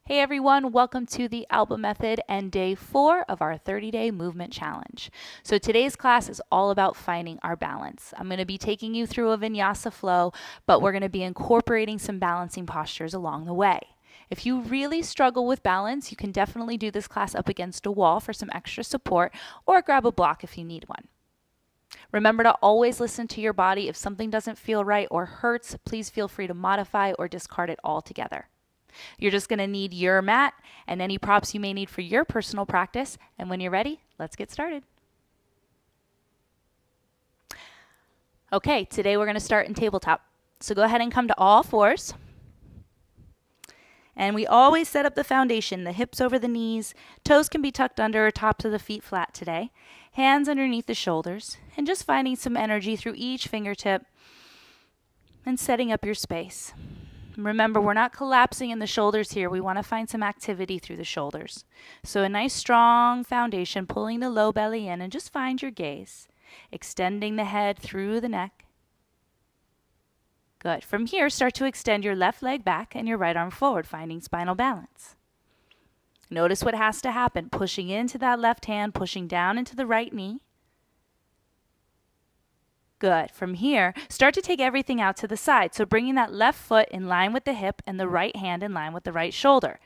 Hey everyone, welcome to the Alba Method and day 4 of our 30-day movement challenge. So today's class is all about finding our balance. I'm going to be taking you through a vinyasa flow, but we're going to be incorporating some balancing postures along the way. If you really struggle with balance, you can definitely do this class up against a wall for some extra support, or grab a block if you need one. Remember to always listen to your body. If something doesn't feel right or hurts, please feel free to modify or discard it altogether. You're just going to need your mat and any props you may need for your personal practice. And when you're ready, let's get started. Okay, today we're going to start in tabletop. So go ahead and come to all fours. And we always set up the foundation, the hips over the knees, toes can be tucked under, tops of the feet flat today, hands underneath the shoulders, and just finding some energy through each fingertip and setting up your space. Remember, we're not collapsing in the shoulders here. We want to find some activity through the shoulders. So a nice strong foundation, pulling the low belly in, and just find your gaze. Extending the head through the neck. Good. From here, start to extend your left leg back and your right arm forward, finding spinal balance. Notice what has to happen. Pushing into that left hand, pushing down into the right knee. Good. From here, start to take everything out to the side. So bringing that left foot in line with the hip and the right hand in line with the right shoulder.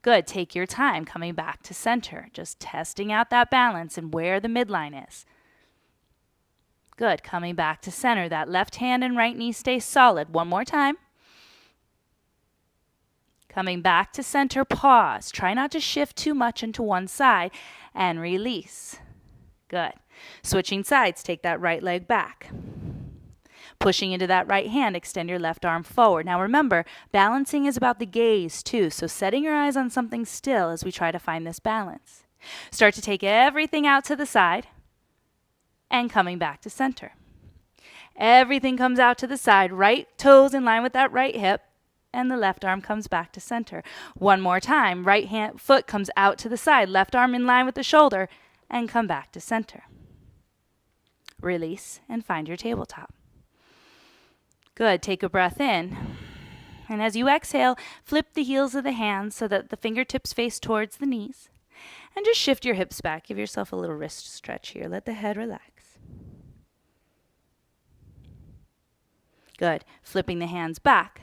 Good. Take your time coming back to center. Just testing out that balance and where the midline is. Good. Coming back to center. That left hand and right knee stay solid. One more time. Coming back to center, pause. Try not to shift too much into one side and release. Good. Switching sides, take that right leg back. Pushing into that right hand, extend your left arm forward. Now remember, balancing is about the gaze too, so setting your eyes on something still as we try to find this balance. Start to take everything out to the side and coming back to center. Everything comes out to the side, right toes in line with that right hip, and the left arm comes back to center. One more time, right hand foot comes out to the side, left arm in line with the shoulder, and come back to center. Release and find your tabletop. Good. Take a breath in. And as you exhale, flip the heels of the hands so that the fingertips face towards the knees. And just shift your hips back. Give yourself a little wrist stretch here. Let the head relax. Good. Flipping the hands back.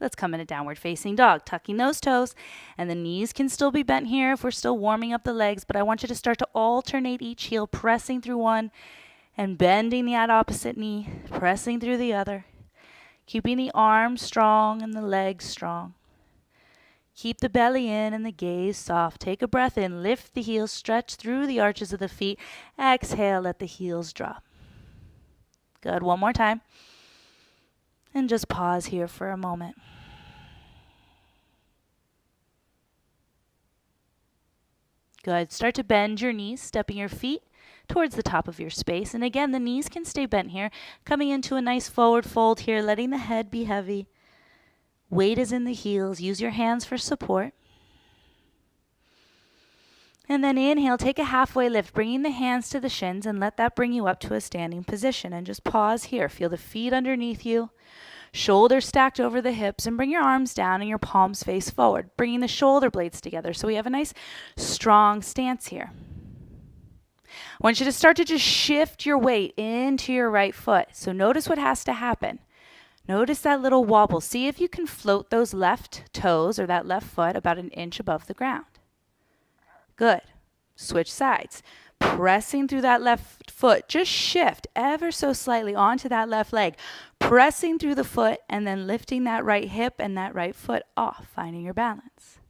Let's come in a downward facing dog, tucking those toes, and the knees can still be bent here if we're still warming up the legs, but I want you to start to alternate each heel, pressing through one and bending that opposite knee, pressing through the other, keeping the arms strong and the legs strong. Keep the belly in and the gaze soft. Take a breath in, lift the heels, stretch through the arches of the feet. Exhale, let the heels drop. Good, one more time. And just pause here for a moment. Good. Start to bend your knees, stepping your feet towards the top of your space. And again, the knees can stay bent here, coming into a nice forward fold here, letting the head be heavy. Weight is in the heels. Use your hands for support. And then inhale, take a halfway lift, bringing the hands to the shins, and let that bring you up to a standing position. And just pause here. Feel the feet underneath you. Shoulders stacked over the hips, and bring your arms down and your palms face forward, bringing the shoulder blades together so we have a nice strong stance here. I want you to start to just shift your weight into your right foot. So notice what has to happen. Notice that little wobble. See if you can float those left toes or that left foot about an inch above the ground. Good. Switch sides. Pressing through that left foot, just shift ever so slightly onto that left leg, pressing through the foot and then lifting that right hip and that right foot off, finding your balance.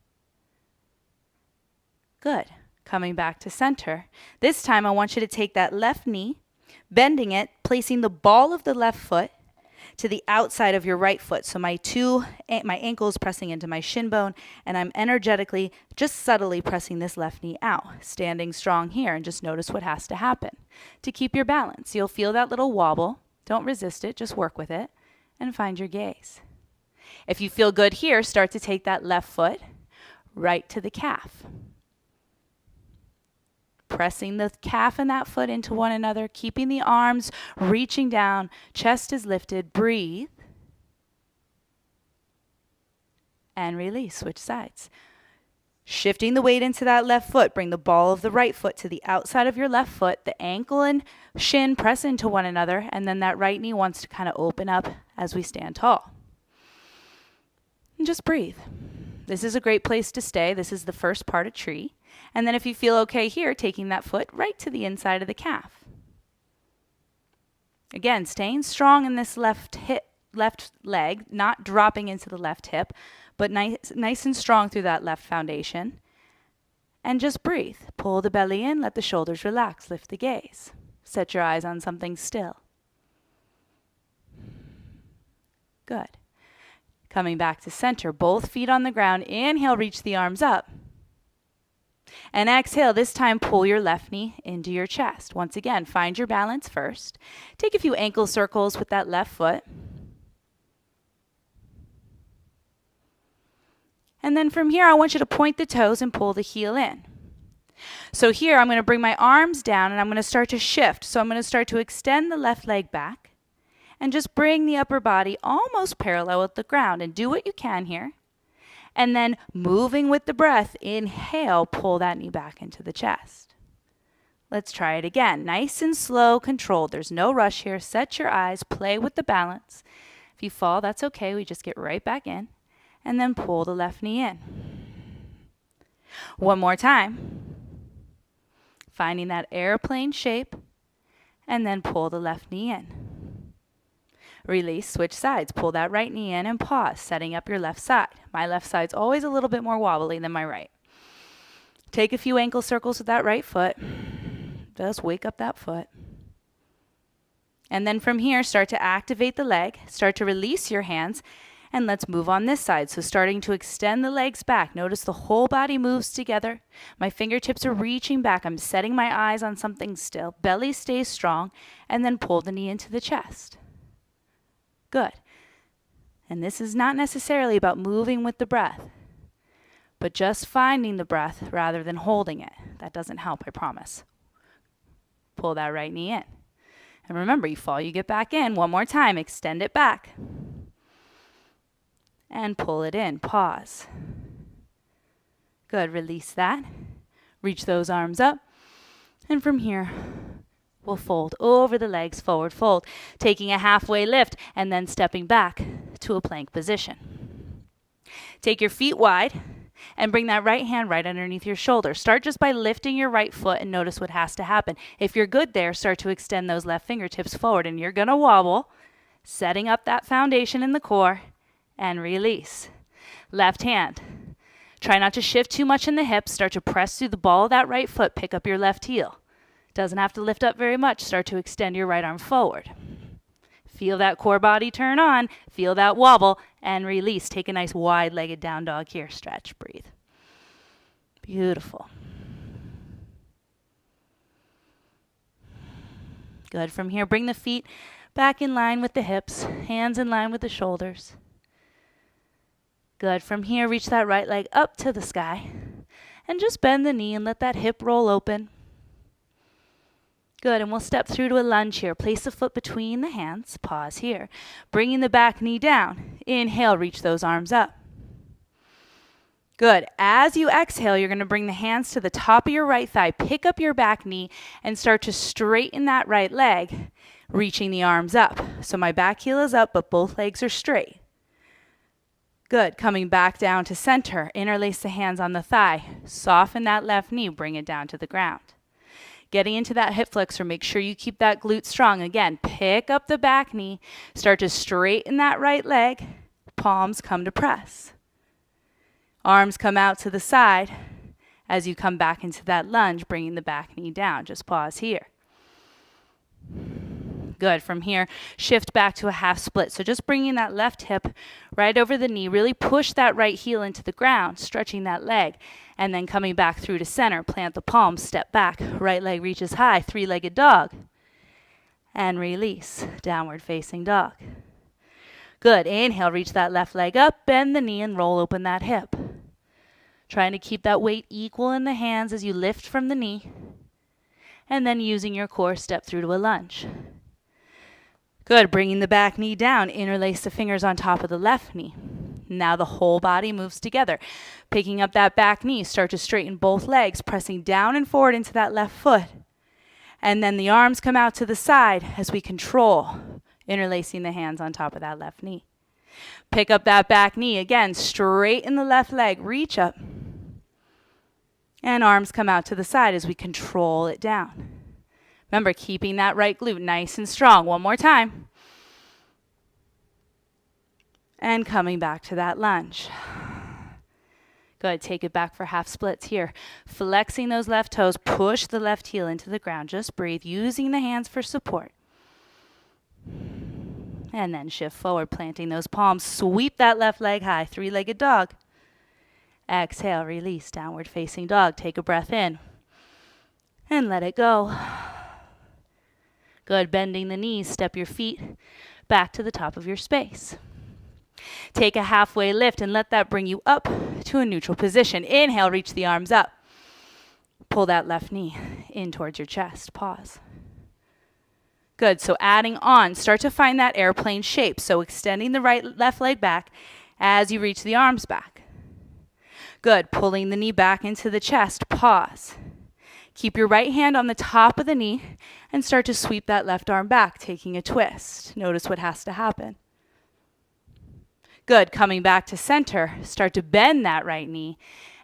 Good. Coming back to center. This time I want you to take that left knee, bending it, placing the ball of the left foot to the outside of your right foot. So my ankle is pressing into my shin bone, and I'm energetically, just subtly pressing this left knee out. Standing strong here, and just notice what has to happen to keep your balance. You'll feel that little wobble. Don't resist it, just work with it, and find your gaze. If you feel good here, start to take that left foot right to the calf. Pressing the calf and that foot into one another, keeping the arms reaching down, chest is lifted, breathe, and release, switch sides. Shifting the weight into that left foot, bring the ball of the right foot to the outside of your left foot. The ankle and shin press into one another, and then that right knee wants to kind of open up as we stand tall. And just breathe. This is a great place to stay. This is the first part of tree. And then if you feel okay here, taking that foot right to the inside of the calf. Again, staying strong in this left leg, not dropping into the left hip, but nice and strong through that left foundation. And just breathe. Pull the belly in, let the shoulders relax, lift the gaze. Set your eyes on something still. Good. Coming back to center, both feet on the ground. Inhale, reach the arms up. And exhale, this time pull your left knee into your chest. Once again, find your balance first. Take a few ankle circles with that left foot. And then from here, I want you to point the toes and pull the heel in. So here, I'm going to bring my arms down and I'm going to start to shift. So I'm going to start to extend the left leg back and just bring the upper body almost parallel with the ground. And do what you can here. And then moving with the breath, inhale, pull that knee back into the chest. Let's try it again. Nice and slow, controlled. There's no rush here. Set your eyes, play with the balance. If you fall, that's okay. We just get right back in. And then pull the left knee in. One more time. Finding that airplane shape. And then pull the left knee in. Release, switch sides. Pull that right knee in and pause, setting up your left side. My left side's always a little bit more wobbly than my right. Take a few ankle circles with that right foot. Just wake up that foot. And then from here, start to activate the leg. Start to release your hands. And let's move on this side. So starting to extend the legs back. Notice the whole body moves together. My fingertips are reaching back. I'm setting my eyes on something still. Belly stays strong. And then pull the knee into the chest. Good. And this is not necessarily about moving with the breath, but just finding the breath rather than holding it. That doesn't help, I promise. Pull that right knee in. And remember, you fall, you get back in. One more time. Extend it back. And pull it in. Pause. Good. Release that. Reach those arms up. And from here, we'll fold over the legs, forward fold, taking a halfway lift and then stepping back to a plank position. Take your feet wide and bring that right hand right underneath your shoulder. Start just by lifting your right foot and notice what has to happen. If you're good there, start to extend those left fingertips forward and you're going to wobble, setting up that foundation in the core. And release. Left hand. Try not to shift too much in the hips. Start to press through the ball of that right foot. Pick up your left heel. Doesn't have to lift up very much. Start to extend your right arm forward. Feel that core body turn on. Feel that wobble. And release. Take a nice wide-legged down dog here. Stretch. Breathe. Beautiful. Good. From here, bring the feet back in line with the hips. Hands in line with the shoulders. Good. From here, reach that right leg up to the sky. And just bend the knee and let that hip roll open. Good. And we'll step through to a lunge here. Place the foot between the hands. Pause here. Bringing the back knee down. Inhale, reach those arms up. Good. As you exhale, you're going to bring the hands to the top of your right thigh. Pick up your back knee and start to straighten that right leg, reaching the arms up. So my back heel is up, but both legs are straight. Good. Coming back down to center. Interlace the hands on the thigh. Soften that left knee. Bring it down to the ground. Getting into that hip flexor. Make sure you keep that glute strong. Again, pick up the back knee. Start to straighten that right leg. Palms come to press. Arms come out to the side as you come back into that lunge, bringing the back knee down. Just pause here. Good. From here, shift back to a half split. So just bringing that left hip right over the knee. Really push that right heel into the ground, stretching that leg. And then coming back through to center. Plant the palms, step back. Right leg reaches high, three-legged dog. And release, downward facing dog. Good. Inhale, reach that left leg up, bend the knee, and roll open that hip. Trying to keep that weight equal in the hands as you lift from the knee. And then using your core, step through to a lunge. Good. Bringing the back knee down. Interlace the fingers on top of the left knee. Now the whole body moves together. Picking up that back knee, start to straighten both legs, pressing down and forward into that left foot. And then the arms come out to the side as we control, interlacing the hands on top of that left knee. Pick up that back knee. Again, straighten the left leg, reach up. And arms come out to the side as we control it down. Remember, keeping that right glute nice and strong. One more time. And coming back to that lunge. Good. Take it back for half splits here. Flexing those left toes. Push the left heel into the ground. Just breathe, using the hands for support. And then shift forward, planting those palms. Sweep that left leg high. Three-legged dog. Exhale, release, downward facing dog. Take a breath in. And let it go. Good. Bending the knees. Step your feet back to the top of your space. Take a halfway lift and let that bring you up to a neutral position. Inhale, reach the arms up. Pull that left knee in towards your chest. Pause. Good. So adding on, start to find that airplane shape. So extending the left leg back as you reach the arms back. Good. Pulling the knee back into the chest. Pause. Keep your right hand on the top of the knee and start to sweep that left arm back, taking a twist. Notice what has to happen. Good. Coming back to center, start to bend that right knee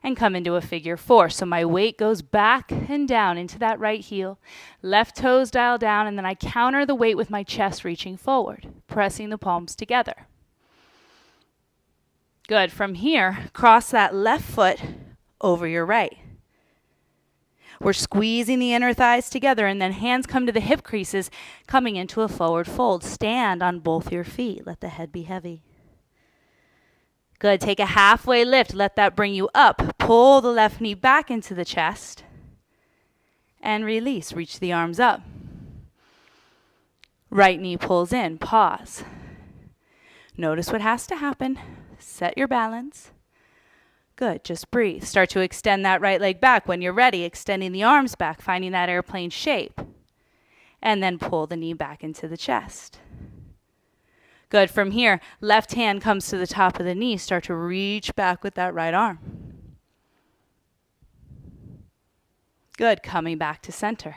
and come into a figure four. So my weight goes back and down into that right heel. Left toes dial down, and then I counter the weight with my chest reaching forward, pressing the palms together. Good. From here, cross that left foot over your right. We're squeezing the inner thighs together, and then hands come to the hip creases, coming into a forward fold. Stand on both your feet. Let the head be heavy. Good. Take a halfway lift. Let that bring you up. Pull the left knee back into the chest. And release. Reach the arms up. Right knee pulls in. Pause. Notice what has to happen. Set your balance. Good. Just breathe. Start to extend that right leg back. When you're ready, extending the arms back, finding that airplane shape. And then pull the knee back into the chest. Good. From here, left hand comes to the top of the knee. Start to reach back with that right arm. Good. Coming back to center.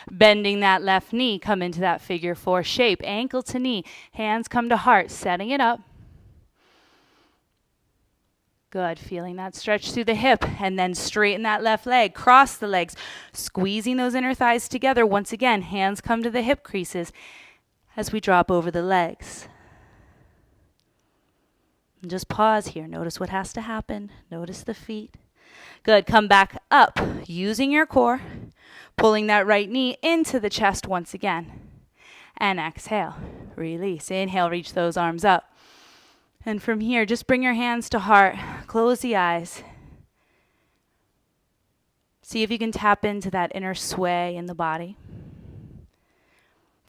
Bending that left knee, come into that figure four shape. Ankle to knee. Hands come to heart, setting it up. Good. Feeling that stretch through the hip, and then straighten that left leg. Cross the legs, squeezing those inner thighs together. Once again, hands come to the hip creases as we drop over the legs. And just pause here. Notice what has to happen. Notice the feet. Good. Come back up, using your core, pulling that right knee into the chest once again. And exhale. Release. Inhale, reach those arms up. And from here, just bring your hands to heart. Close the eyes. See if you can tap into that inner sway in the body.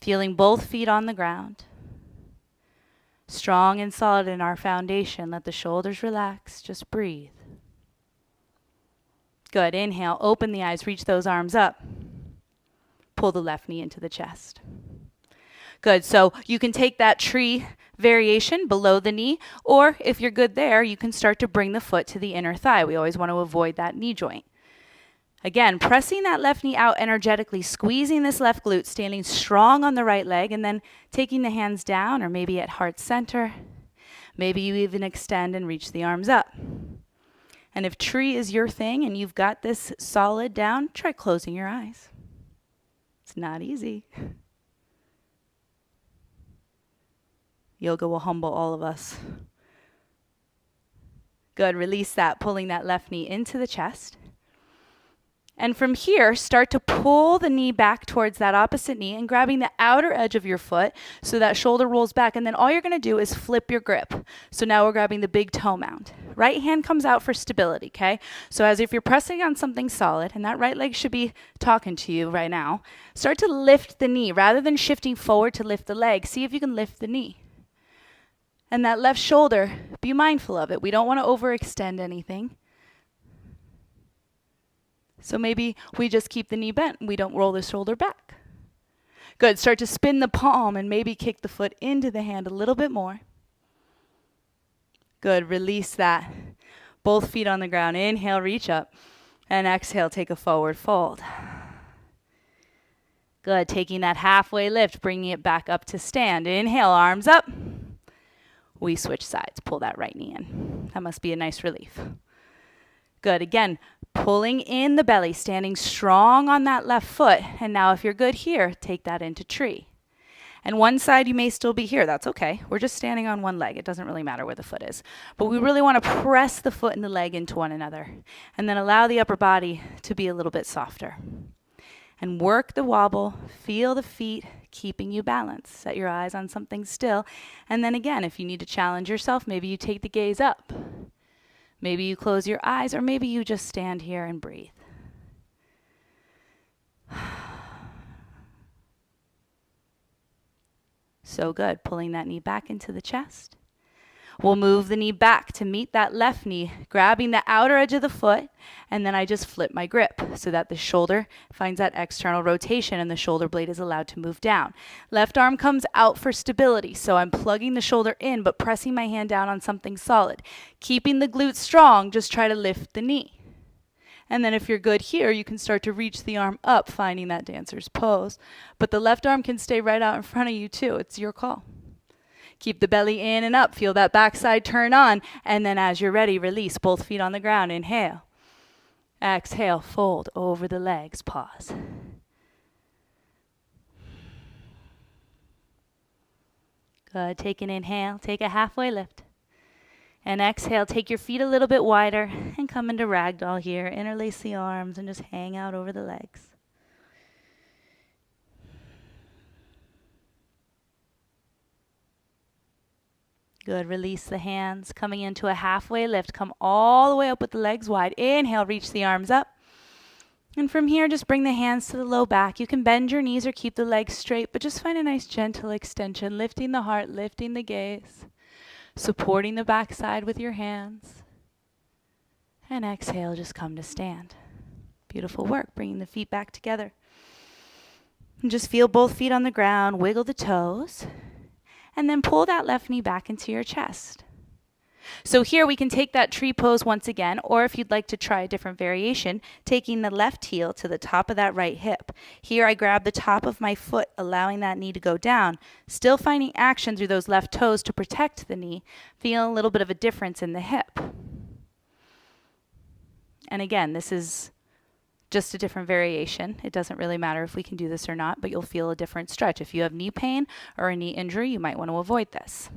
Feeling both feet on the ground. Strong and solid in our foundation. Let the shoulders relax. Just breathe. Good. Inhale. Open the eyes. Reach those arms up. Pull the left knee into the chest. Good. So you can take that tree variation below the knee, or if you're good there, you can start to bring the foot to the inner thigh. We always want to avoid that knee joint. Again, pressing that left knee out energetically, squeezing this left glute, standing strong on the right leg, and then taking the hands down, or maybe at heart center. Maybe you even extend and reach the arms up. And if tree is your thing and you've got this solid down, try closing your eyes. It's not easy. Yoga will humble all of us. Good. Release that, pulling that left knee into the chest. And from here, start to pull the knee back towards that opposite knee and grabbing the outer edge of your foot so that shoulder rolls back. And then all you're going to do is flip your grip. So now we're grabbing the big toe mound. Right hand comes out for stability, okay? So as if you're pressing on something solid, and that right leg should be talking to you right now, start to lift the knee. Rather than shifting forward to lift the leg, see if you can lift the knee. And that left shoulder, be mindful of it. We don't want to overextend anything. So maybe we just keep the knee bent. We don't roll the shoulder back. Good. Start to spin the palm and maybe kick the foot into the hand a little bit more. Good, release that. Both feet on the ground. Inhale, reach up. And exhale, take a forward fold. Good, taking that halfway lift, bringing it back up to stand. Inhale, arms up. We switch sides, pull that right knee in. That must be a nice relief. Good, again, pulling in the belly, standing strong on that left foot. And now if you're good here, take that into tree. And one side you may still be here, that's okay. We're just standing on one leg. It doesn't really matter where the foot is. But we really want to press the foot and the leg into one another. And then allow the upper body to be a little bit softer. And work the wobble, feel the feet, keeping you balanced. Set your eyes on something still. And then again, if you need to challenge yourself, maybe you take the gaze up. Maybe you close your eyes, or maybe you just stand here and breathe. So good, pulling that knee back into the chest. We'll move the knee back to meet that left knee, grabbing the outer edge of the foot, and then I just flip my grip so that the shoulder finds that external rotation and the shoulder blade is allowed to move down. Left arm comes out for stability, so I'm plugging the shoulder in but pressing my hand down on something solid. Keeping the glutes strong, just try to lift the knee. And then if you're good here, you can start to reach the arm up, finding that dancer's pose. But the left arm can stay right out in front of you too. It's your call. Keep the belly in and up. Feel that backside turn on. And then as you're ready, release both feet on the ground. Inhale. Exhale, fold over the legs. Pause. Good. Take an inhale. Take a halfway lift. And exhale, take your feet a little bit wider and come into ragdoll here. Interlace the arms and just hang out over the legs. Good, release the hands. Coming into a halfway lift, come all the way up with the legs wide. Inhale, reach the arms up. And from here, just bring the hands to the low back. You can bend your knees or keep the legs straight, but just find a nice gentle extension, lifting the heart, lifting the gaze. Supporting the backside with your hands. And exhale, just come to stand. Beautiful work, bringing the feet back together. And just feel both feet on the ground, wiggle the toes, and then pull that left knee back into your chest. So here we can take that tree pose once again, or if you'd like to try a different variation, taking the left heel to the top of that right hip. Here I grab the top of my foot, allowing that knee to go down, still finding action through those left toes to protect the knee, feeling a little bit of a difference in the hip. And again, this is just a different variation. It doesn't really matter if we can do this or not, but you'll feel a different stretch. If you have knee pain or a knee injury, you might want to avoid this.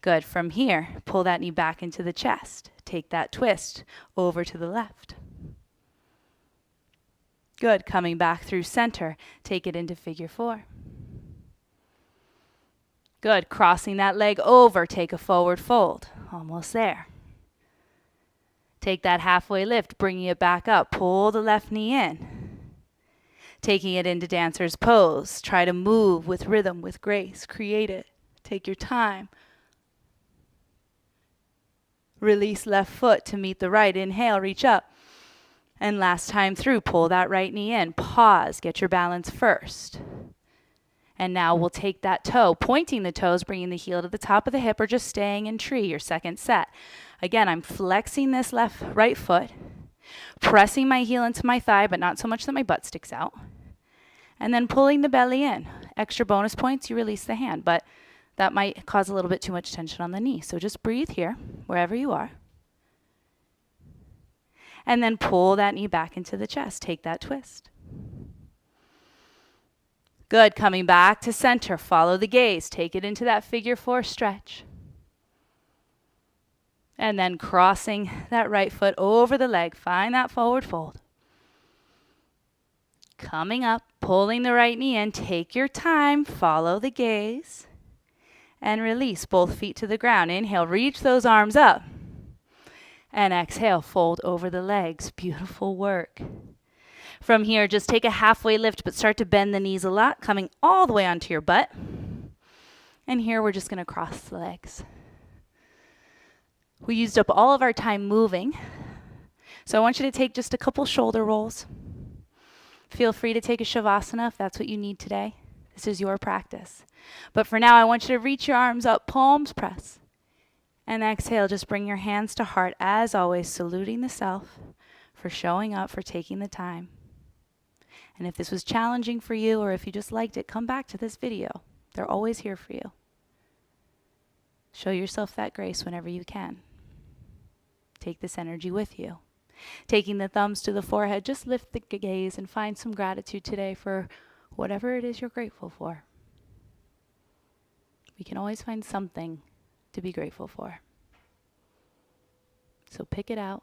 Good. From here, pull that knee back into the chest. Take that twist over to the left. Good. Coming back through center, take it into figure 4. Good. Crossing that leg over, take a forward fold. Almost there. Take that halfway lift, bringing it back up. Pull the left knee in. Taking it into dancer's pose. Try to move with rhythm, with grace. Create it. Take your time. Release left foot to meet the right. Inhale, reach up. And last time through, pull that right knee in. Pause, get your balance first. And now we'll take that toe, pointing the toes, bringing the heel to the top of the hip, or just staying in tree, your second set. Again, I'm flexing this right foot, pressing my heel into my thigh, but not so much that my butt sticks out. And then pulling the belly in. Extra bonus points, you release the hand, but that might cause a little bit too much tension on the knee. So just breathe here, wherever you are. And then pull that knee back into the chest. Take that twist. Good. Coming back to center. Follow the gaze. Take it into that figure 4 stretch. And then crossing that right foot over the leg. Find that forward fold. Coming up, pulling the right knee in. Take your time. Follow the gaze. And release both feet to the ground. Inhale, reach those arms up. And exhale, fold over the legs. Beautiful work. From here, just take a halfway lift, but start to bend the knees a lot, coming all the way onto your butt. And here we're just going to cross the legs. We used up all of our time moving. So I want you to take just a couple shoulder rolls. Feel free to take a Shavasana if that's what you need today. This is your practice. But for now, I want you to reach your arms up, palms press. And exhale, just bring your hands to heart, as always, saluting the self for showing up, for taking the time. And if this was challenging for you, or if you just liked it, come back to this video. They're always here for you. Show yourself that grace whenever you can. Take this energy with you. Taking the thumbs to the forehead, just lift the gaze and find some gratitude today for whatever it is you're grateful for. We can always find something to be grateful for. So pick it out.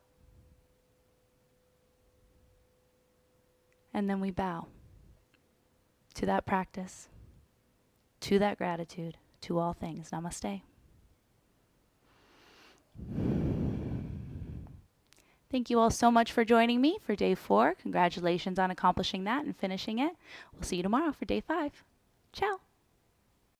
And then we bow to that practice, to that gratitude, to all things. Namaste. Thank you all so much for joining me for day 4. Congratulations on accomplishing that and finishing it. We'll see you tomorrow for day 5. Ciao.